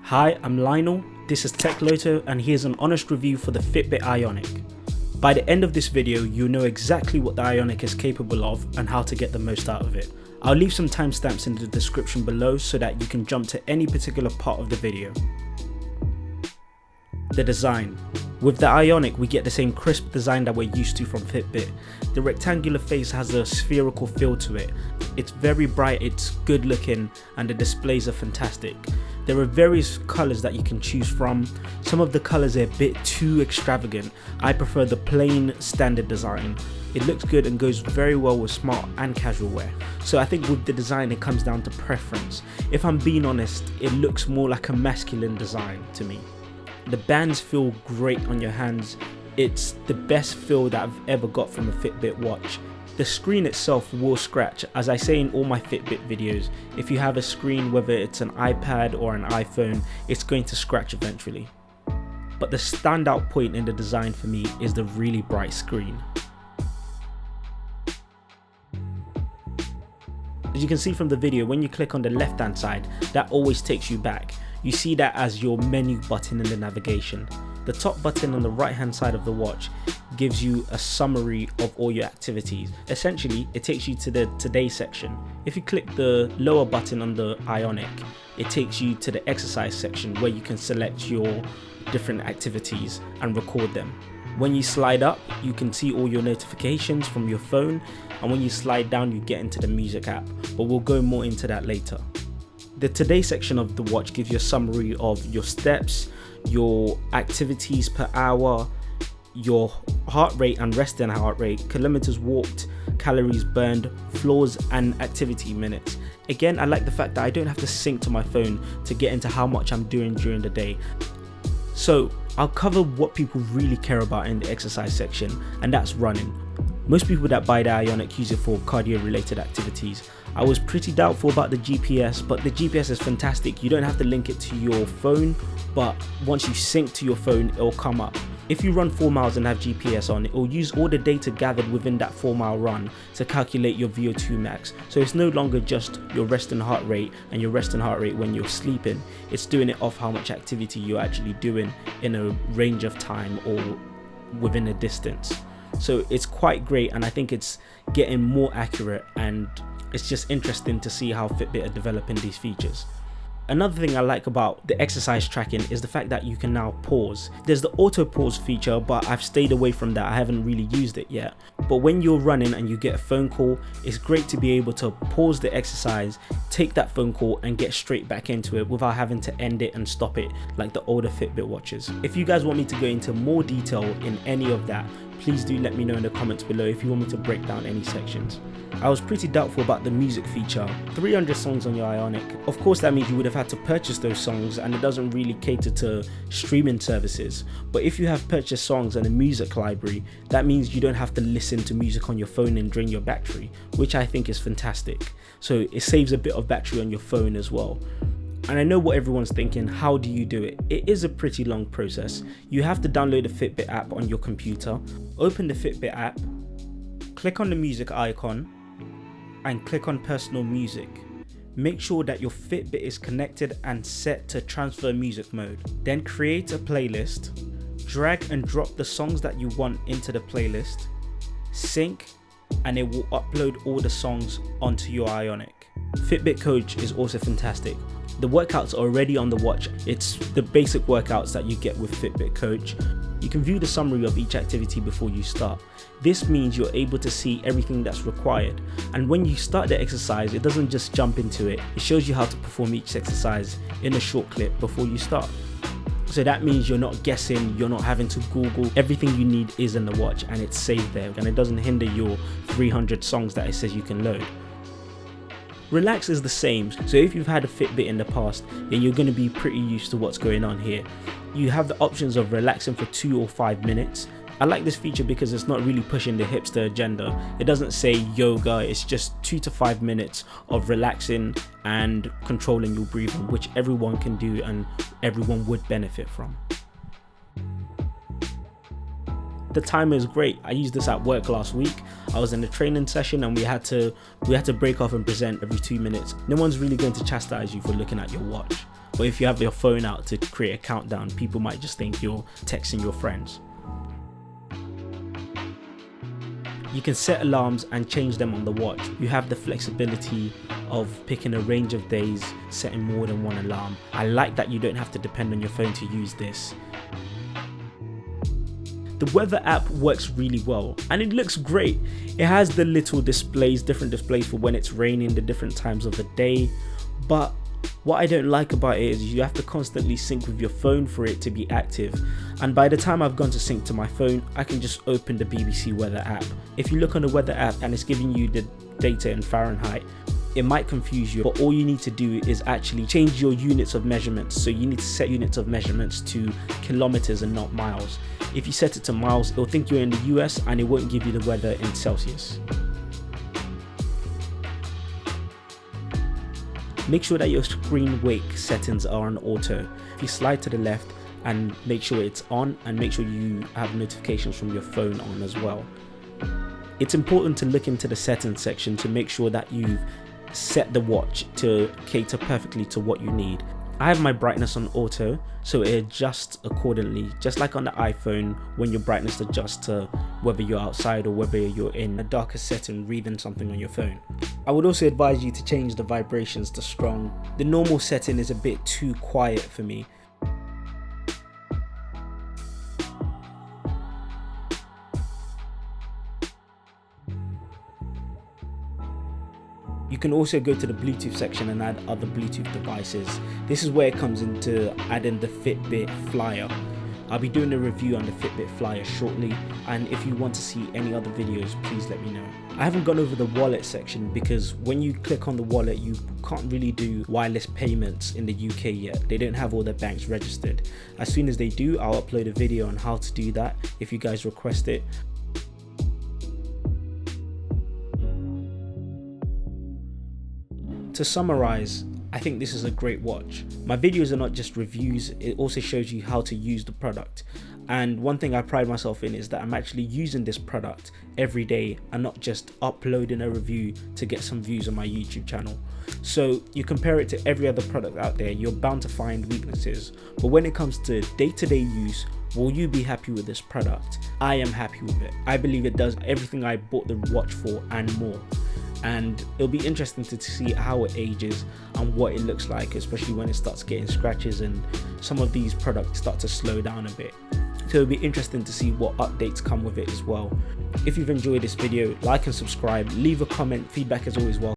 Hi, I'm Lionel, this is Tech Loto, and here's an honest review for the Fitbit Ionic. By the end of this video, you'll know exactly what the Ionic is capable of and how to get the most out of it. I'll leave some timestamps in the description below so that you can jump to any particular part of the video. The design. With the Ionic, we get the same crisp design that we're used to from Fitbit. The rectangular face has a spherical feel to it. It's very bright, it's good looking, and the displays are fantastic. There are various colours that you can choose from. Some of the colours are a bit too extravagant. I prefer the plain standard design. It looks good and goes very well with smart and casual wear. So I think with the design it comes down to preference. If I'm being honest, it looks more like a masculine design to me. The bands feel great on your hands. It's the best feel that I've ever got from a Fitbit watch. The screen itself will scratch. As I say in all my Fitbit videos, if you have a screen, whether it's an iPad or an iPhone, it's going to scratch eventually. But the standout point in the design for me is the really bright screen. As you can see from the video, when you click on the left hand side, that always takes you back. You see that as your menu button in the navigation. The top button on the right hand side of the watch gives you a summary of all your activities. Essentially, it takes you to the today section. If you click the lower button on the Ionic, it takes you to the exercise section where you can select your different activities and record them. When you slide up, you can see all your notifications from your phone, and when you slide down, you get into the music app, but we'll go more into that later. The today section of the watch gives you a summary of your steps, your activities per hour, your heart rate and resting heart rate, kilometers walked, calories burned, floors and activity minutes. Again, I like the fact that I don't have to sync to my phone to get into how much I'm doing during the day. So I'll cover what people really care about in the exercise section, and that's running. Most people that buy the Ionic use it for cardio related activities. I was pretty doubtful about the GPS, but the GPS is fantastic. You don't have to link it to your phone, but once you sync to your phone, it'll come up. If you run 4 miles and have GPS on, it will use all the data gathered within that 4-mile run to calculate your VO2 max. So it's no longer just your resting heart rate and your resting heart rate when you're sleeping. It's doing it off how much activity you're actually doing in a range of time or within a distance. So it's quite great, and I think it's getting more accurate, and it's just interesting to see how Fitbit are developing these features. Another thing I like about the exercise tracking is the fact that you can now pause. There's the auto pause feature, but I've stayed away from that. I haven't really used it yet. But when you're running and you get a phone call, it's great to be able to pause the exercise, take that phone call and get straight back into it without having to end it and stop it like the older Fitbit watches. If you guys want me to go into more detail in any of that, please do let me know in the comments below if you want me to break down any sections. I was pretty doubtful about the music feature. 300 songs on your Ionic. Of course that means you would have had to purchase those songs, and it doesn't really cater to streaming services. But if you have purchased songs and a music library, that means you don't have to listen to music on your phone and drain your battery, which I think is fantastic. So it saves a bit of battery on your phone as well. And I know what everyone's thinking, how do you do it? It is a pretty long process. You have to download the Fitbit app on your computer, open the Fitbit app, click on the music icon, and click on personal music. Make sure that your Fitbit is connected and set to transfer music mode. Then create a playlist, drag and drop the songs that you want into the playlist, sync, and it will upload all the songs onto your Ionic. Fitbit Coach is also fantastic. The workouts are already on the watch. It's the basic workouts that you get with Fitbit Coach. You can view the summary of each activity before you start. This means you're able to see everything that's required. And when you start the exercise, it doesn't just jump into it. It shows you how to perform each exercise in a short clip before you start. So that means you're not guessing, you're not having to Google. Everything you need is in the watch and it's saved there, and it doesn't hinder your 300 songs that it says you can load. Relax is the same, so if you've had a Fitbit in the past, then you're going to be pretty used to what's going on here. You have the options of relaxing for 2 or 5 minutes. I like this feature because it's not really pushing the hipster agenda. It doesn't say yoga, it's just 2 to 5 minutes of relaxing and controlling your breathing, which everyone can do and everyone would benefit from. The timer is great. I used this at work last week. I was in a training session and we had to break off and present every 2 minutes. No one's really going to chastise you for looking at your watch. Or if you have your phone out to create a countdown, people might just think you're texting your friends. You can set alarms and change them on the watch. You have the flexibility of picking a range of days, setting more than one alarm. I like that you don't have to depend on your phone to use this. The weather app works really well and it looks great. It has the little displays, different displays for when it's raining, the different times of the day. But what I don't like about it is you have to constantly sync with your phone for it to be active. And by the time I've gone to sync to my phone, I can just open the BBC Weather app. If you look on the weather app and it's giving you the data in Fahrenheit, it might confuse you, but all you need to do is actually change your units of measurements. So you need to set units of measurements to kilometers and not miles. If you set it to miles, it'll think you're in the US and it won't give you the weather in Celsius. Make sure that your screen wake settings are on auto. If you slide to the left and make sure it's on, and make sure you have notifications from your phone on as well. It's important to look into the settings section to make sure that you've set the watch to cater perfectly to what you need. I have my brightness on auto, so it adjusts accordingly, just like on the iPhone when your brightness adjusts to whether you're outside or whether you're in a darker setting reading something on your phone. I would also advise you to change the vibrations to strong. The normal setting is a bit too quiet for me. You can also go to the Bluetooth section and add other Bluetooth devices. This is where it comes into adding the Fitbit Flyer. I'll be doing a review on the Fitbit Flyer shortly, and if you want to see any other videos, please let me know. I haven't gone over the wallet section because when you click on the wallet, you can't really do wireless payments in the UK yet. They don't have all their banks registered. As soon as they do, I'll upload a video on how to do that if you guys request it. To summarize, I think this is a great watch. My videos are not just reviews, it also shows you how to use the product. And one thing I pride myself in is that I'm actually using this product every day and not just uploading a review to get some views on my YouTube channel. So you compare it to every other product out there, you're bound to find weaknesses. But when it comes to day-to-day use, will you be happy with this product? I am happy with it. I believe it does everything I bought the watch for and more. And it'll be interesting to see how it ages and what it looks like, especially when it starts getting scratches and some of these products start to slow down a bit. So it'll be interesting to see what updates come with it as well. If you've enjoyed this video, like and subscribe, leave a comment, feedback is always welcome.